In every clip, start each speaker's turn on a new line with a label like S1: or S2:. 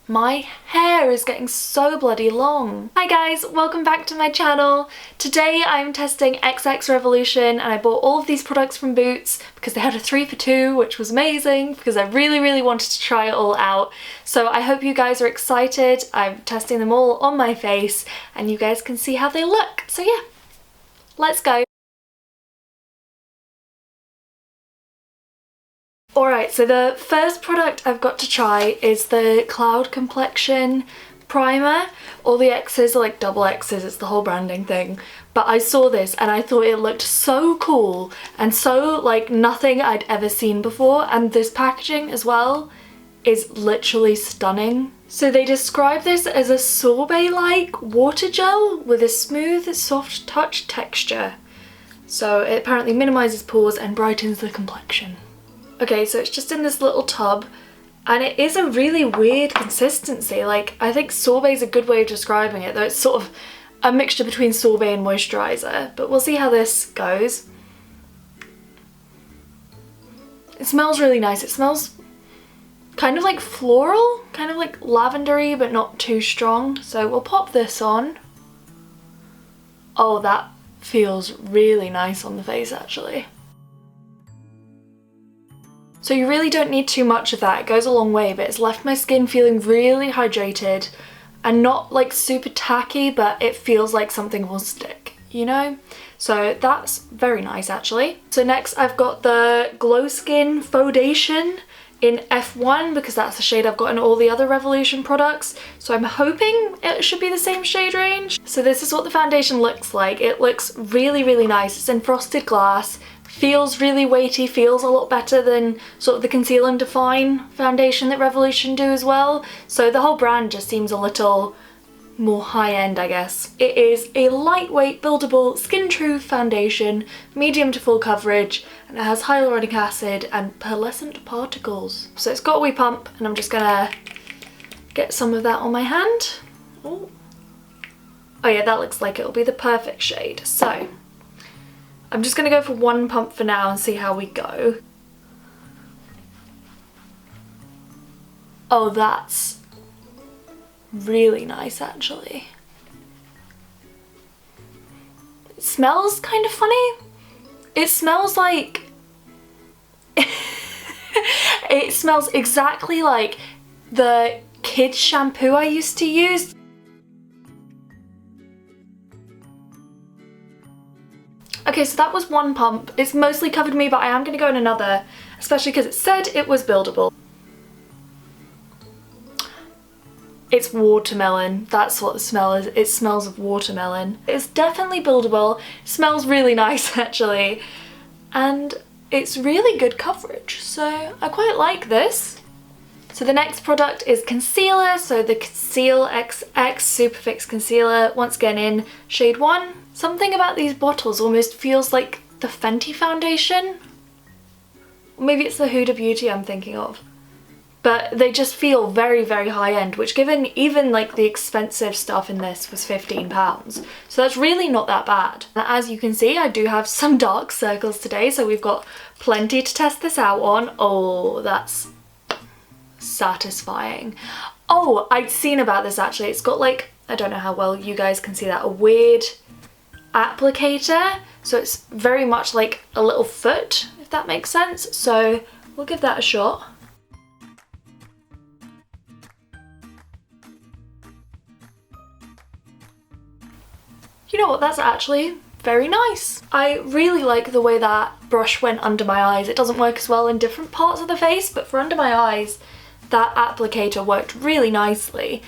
S1: My hair is getting so bloody long. Hi guys, welcome back to my channel. Today I'm testing XX Revolution and I bought all of these products from Boots because they had a 3 for 2, which was amazing because I really wanted to try it all out. So I hope you guys are excited. I'm testing them all on my face and you guys can see how they look. So yeah, let's go. Alright, so the first product I've got to try is the Cloud Complexion Primer. All the X's are like double X's, it's the whole branding thing. But I saw this and I thought it looked so cool and so like nothing I'd ever seen before, and this packaging as well is literally stunning. So they describe this as a sorbet-like water gel with a smooth, soft touch texture. So it apparently minimises pores and brightens the complexion. Okay, so it's just in this little tub and it is a really weird consistency. Like, I think sorbet is a good way of describing it, though it's sort of a mixture between sorbet and moisturiser, but we'll see how this goes. It smells really nice. It smells kind of like floral, kind of like lavendery, but not too strong. So we'll pop this on. Oh, that feels really nice on the face actually. So you really don't need too much of that, it goes a long way, but it's left my skin feeling really hydrated and not like super tacky, but it feels like something will stick, you know? So that's very nice actually. So next I've got the Glow Skin Foundation in F1 because that's the shade I've got in all the other Revolution products. So I'm hoping it should be the same shade range. So this is what the foundation looks like. It looks really nice. It's in frosted glass. Feels really weighty, feels a lot better than sort of the Conceal and Define foundation that Revolution do as well. So the whole brand just seems a little more high-end, I guess. It is a lightweight, buildable, skin-true foundation, medium to full coverage, and it has hyaluronic acid and pearlescent particles. So it's got a wee pump, and I'm just gonna get some of that on my hand. Oh yeah, that looks like it'll be the perfect shade. So I'm just going to go for one pump for now and see how we go. Oh, that's really nice actually. It smells kind of funny. It smells like... it smells exactly like the kids shampoo I used to use. Okay, so that was one pump. It's mostly covered me, but I am going to go in another, especially because it said it was buildable. It's watermelon. That's what the smell is. It smells of watermelon. It's definitely buildable. It smells really nice actually. And it's really good coverage, so I quite like this. So the next product is concealer. So the Conceal XX Superfix Concealer, once again in shade 1. Something about these bottles almost feels like the Fenty foundation. Or maybe it's the Huda Beauty I'm thinking of. But they just feel very high end, which given even like the expensive stuff in this was £15. So that's really not that bad. And as you can see, I do have some dark circles today, so we've got plenty to test this out on. Oh, that's satisfying. Oh, I'd seen about this actually. It's got like, I don't know how well you guys can see that, a weird applicator, so it's very much like a little foot, if that makes sense. So we'll give that a shot. You know what, that's actually very nice. I really like the way that brush went under my eyes. It doesn't work as well in different parts of the face, but for under my eyes that applicator worked really nicely.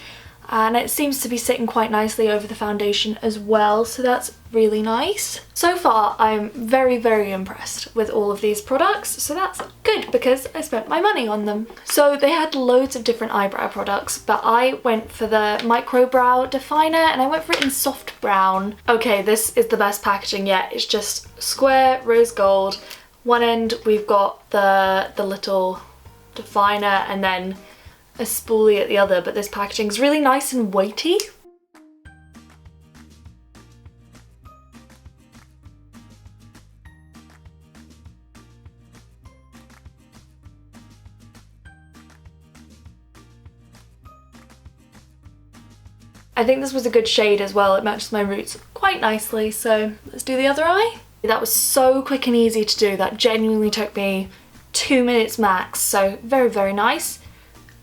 S1: And it seems to be sitting quite nicely over the foundation as well, so that's really nice. So far I'm very impressed with all of these products, so that's good because I spent my money on them. So they had loads of different eyebrow products, but I went for the Micro Brow Definer and I went for it in soft brown. Okay, this is the best packaging yet. It's just square rose gold. One end we've got the little definer and then a spoolie at the other, but this packaging is really nice and weighty. I think this was a good shade as well. It matches my roots quite nicely. So let's do the other eye. That was so quick and easy to do. That genuinely took me 2 minutes max. So very, very nice.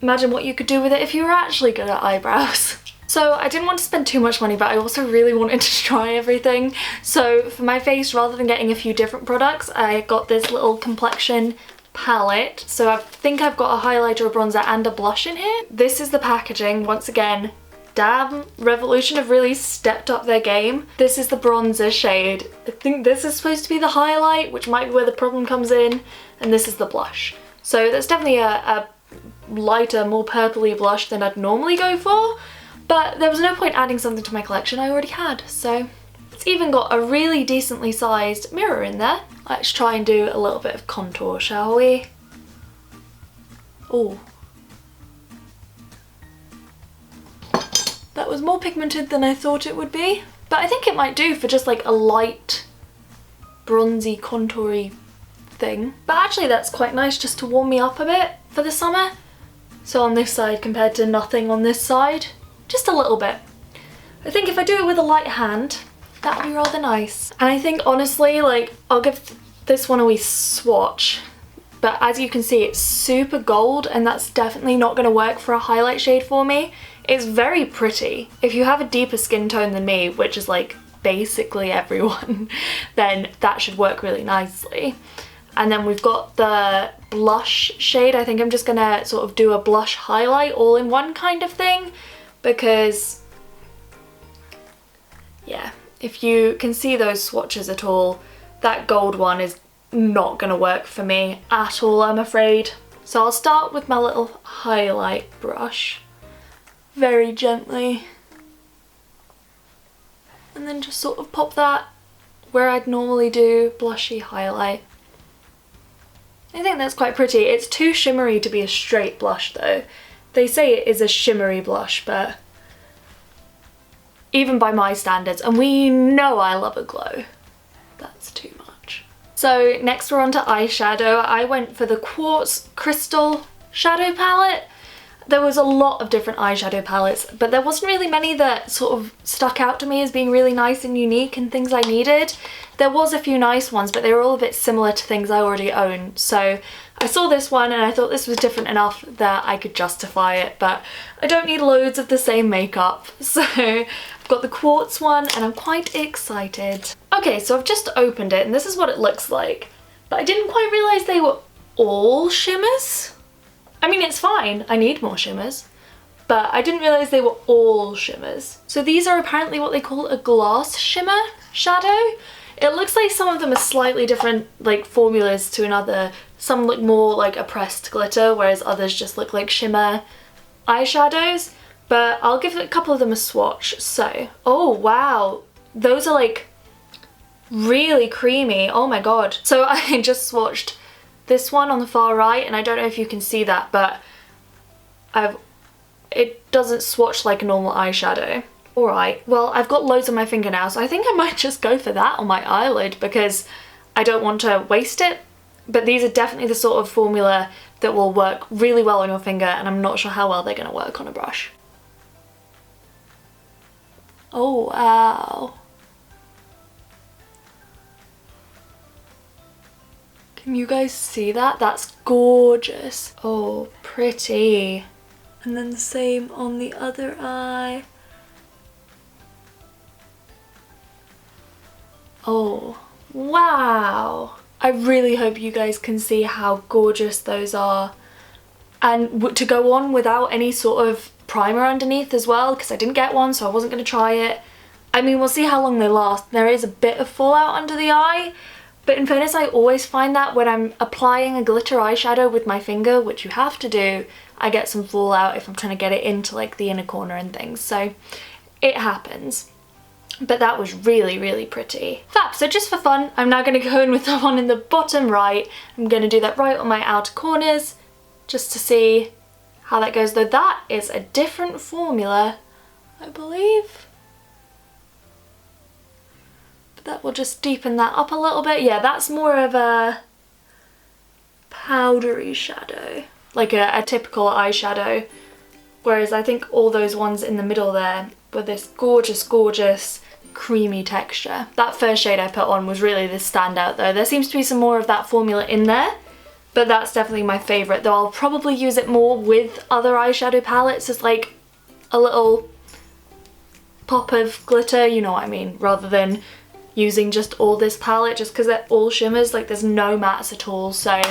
S1: Imagine what you could do with it if you were actually good at eyebrows. So I didn't want to spend too much money, but I also really wanted to try everything. So for my face, rather than getting a few different products, I got this little complexion palette. So I think I've got a highlighter, a bronzer and a blush in here. This is the packaging. Once again, damn, Revolution have really stepped up their game. This is the bronzer shade. I think this is supposed to be the highlight, which might be where the problem comes in. And this is the blush. So that's definitely a lighter, more purpley blush than I'd normally go for. But there was no point adding something to my collection I already had. So it's even got a really decently sized mirror in there. Let's try and do a little bit of contour, shall we? Oh. That was more pigmented than I thought it would be. But I think it might do for just like a light, bronzy, contoury thing. But actually that's quite nice just to warm me up a bit for the summer. So on this side compared to nothing on this side. Just a little bit. I think if I do it with a light hand, that would be rather nice. And I think honestly, like, I'll give this one a wee swatch. But as you can see, it's super gold and that's definitely not going to work for a highlight shade for me. It's very pretty. If you have a deeper skin tone than me, which is like basically everyone, then that should work really nicely. And then we've got the blush shade. I think I'm just gonna sort of do a blush highlight all in one kind of thing. Because, yeah, if you can see those swatches at all, that gold one is not gonna work for me at all, I'm afraid. So I'll start with my little highlight brush, very gently, and then just sort of pop that where I'd normally do blushy highlight. I think that's quite pretty. It's too shimmery to be a straight blush though. They say it is a shimmery blush, but even by my standards, and we know I love a glow, that's too much. So next we're on to eyeshadow. I went for the Quartz Crystal Shadow Palette. There was a lot of different eyeshadow palettes, but there wasn't really many that sort of stuck out to me as being really nice and unique and things I needed. There was a few nice ones, but they were all a bit similar to things I already own. So I saw this one and I thought this was different enough that I could justify it, but I don't need loads of the same makeup. So I've got the Quartz one and I'm quite excited. Okay, so I've just opened it and this is what it looks like, but I didn't quite realise they were all shimmers. I mean, it's fine, I need more shimmers, but I didn't realise they were all shimmers. So these are apparently what they call a glass shimmer shadow. It looks like some of them are slightly different like formulas to another. Some look more like a pressed glitter, whereas others just look like shimmer eyeshadows. But I'll give a couple of them a swatch. So, oh wow, those are like really creamy, oh my god. So I just swatched this one on the far right, and I don't know if you can see that, but it doesn't swatch like a normal eyeshadow. Alright, well I've got loads on my finger now, so I think I might just go for that on my eyelid because I don't want to waste it. But these are definitely the sort of formula that will work really well on your finger, and I'm not sure how well they're going to work on a brush. Oh wow. Can you guys see that? That's gorgeous. Oh, pretty. And then the same on the other eye. Oh, wow. I really hope you guys can see how gorgeous those are. And to go on without any sort of primer underneath as well, because I didn't get one, so I wasn't going to try it. I mean, we'll see how long they last. There is a bit of fallout under the eye, but in fairness, I always find that when I'm applying a glitter eyeshadow with my finger, which you have to do, I get some fallout if I'm trying to get it into like the inner corner and things. So it happens. But that was really, really pretty. Fab, so just for fun, I'm now going to go in with the one in the bottom right. I'm going to do that right on my outer corners, just to see how that goes. Though that is a different formula, I believe. But that will just deepen that up a little bit. Yeah, that's more of a powdery shadow, like a typical eyeshadow. Whereas I think all those ones in the middle there with this gorgeous, gorgeous creamy texture. That first shade I put on was really the standout though. There seems to be some more of that formula in there, but that's definitely my favourite, though I'll probably use it more with other eyeshadow palettes as like a little pop of glitter, you know what I mean, rather than using just all this palette just because it all shimmers, like there's no mattes at all. So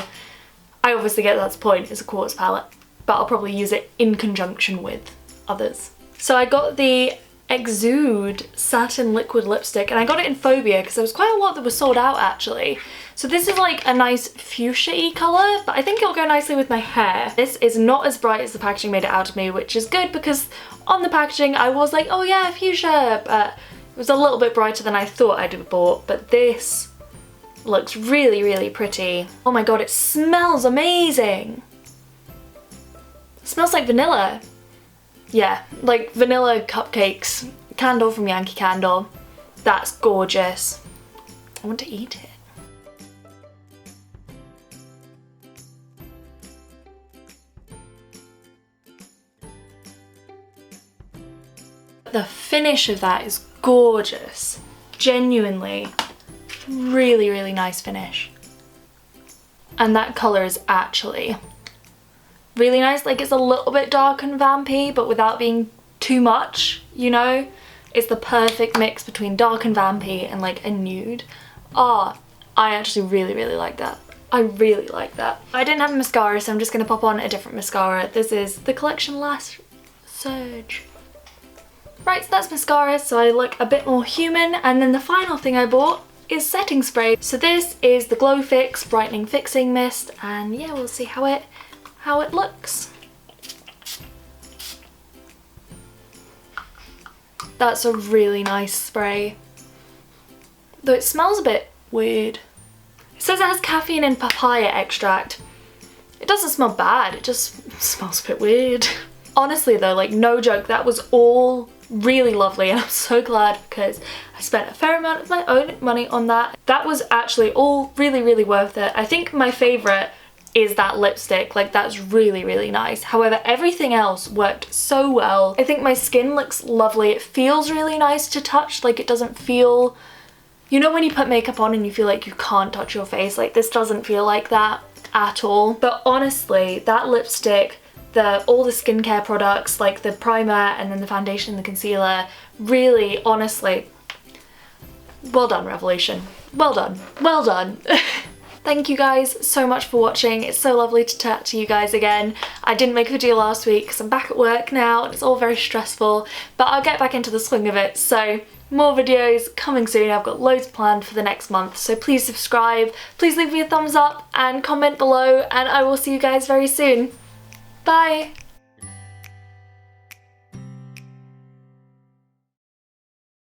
S1: I obviously get that's the point, it's a quartz palette, but I'll probably use it in conjunction with others. So I got the Exude Satin Liquid Lipstick, and I got it in Phobia because there was quite a lot that was sold out actually. So this is like a nice fuchsia-y colour, but I think it'll go nicely with my hair. This is not as bright as the packaging made it out to me, which is good because on the packaging I was like, oh yeah, fuchsia, but it was a little bit brighter than I thought I'd have bought. But this looks really, really pretty. Oh my god, it smells amazing. It smells like vanilla. Yeah, like vanilla cupcakes. Candle from Yankee Candle. That's gorgeous. I want to eat it. The finish of that is gorgeous. Genuinely, really, really nice finish. And that colour is actually really nice. Like it's a little bit dark and vampy, but without being too much, you know? It's the perfect mix between dark and vampy and like a nude. Ah, I actually really, really like that. I really like that. I didn't have a mascara, so I'm just gonna pop on a different mascara. This is the Collection Lash Surge. Right, so that's mascara, so I look a bit more human. And then the final thing I bought is setting spray. So this is the Glow Fix Brightening Fixing Mist, and yeah, we'll see how it looks. That's a really nice spray, though it smells a bit weird. It says it has caffeine and papaya extract. It doesn't smell bad, it just smells a bit weird. Honestly though, like no joke, that was all really lovely, and I'm so glad because I spent a fair amount of my own money on that. That was actually all really, really worth it. I think my favourite is that lipstick, like that's really, really nice. However, everything else worked so well. I think my skin looks lovely. It feels really nice to touch, like it doesn't feel, you know when you put makeup on and you feel like you can't touch your face, like this doesn't feel like that at all. But honestly, that lipstick, all the skincare products like the primer and then the foundation and the concealer, really, honestly, well done Revolution. Well done. Well done. Thank you guys so much for watching. It's so lovely to chat to you guys again. I didn't make a video last week because I'm back at work now and it's all very stressful, but I'll get back into the swing of it. So more videos coming soon. I've got loads planned for the next month, so please subscribe, please leave me a thumbs up and comment below, and I will see you guys very soon. Bye!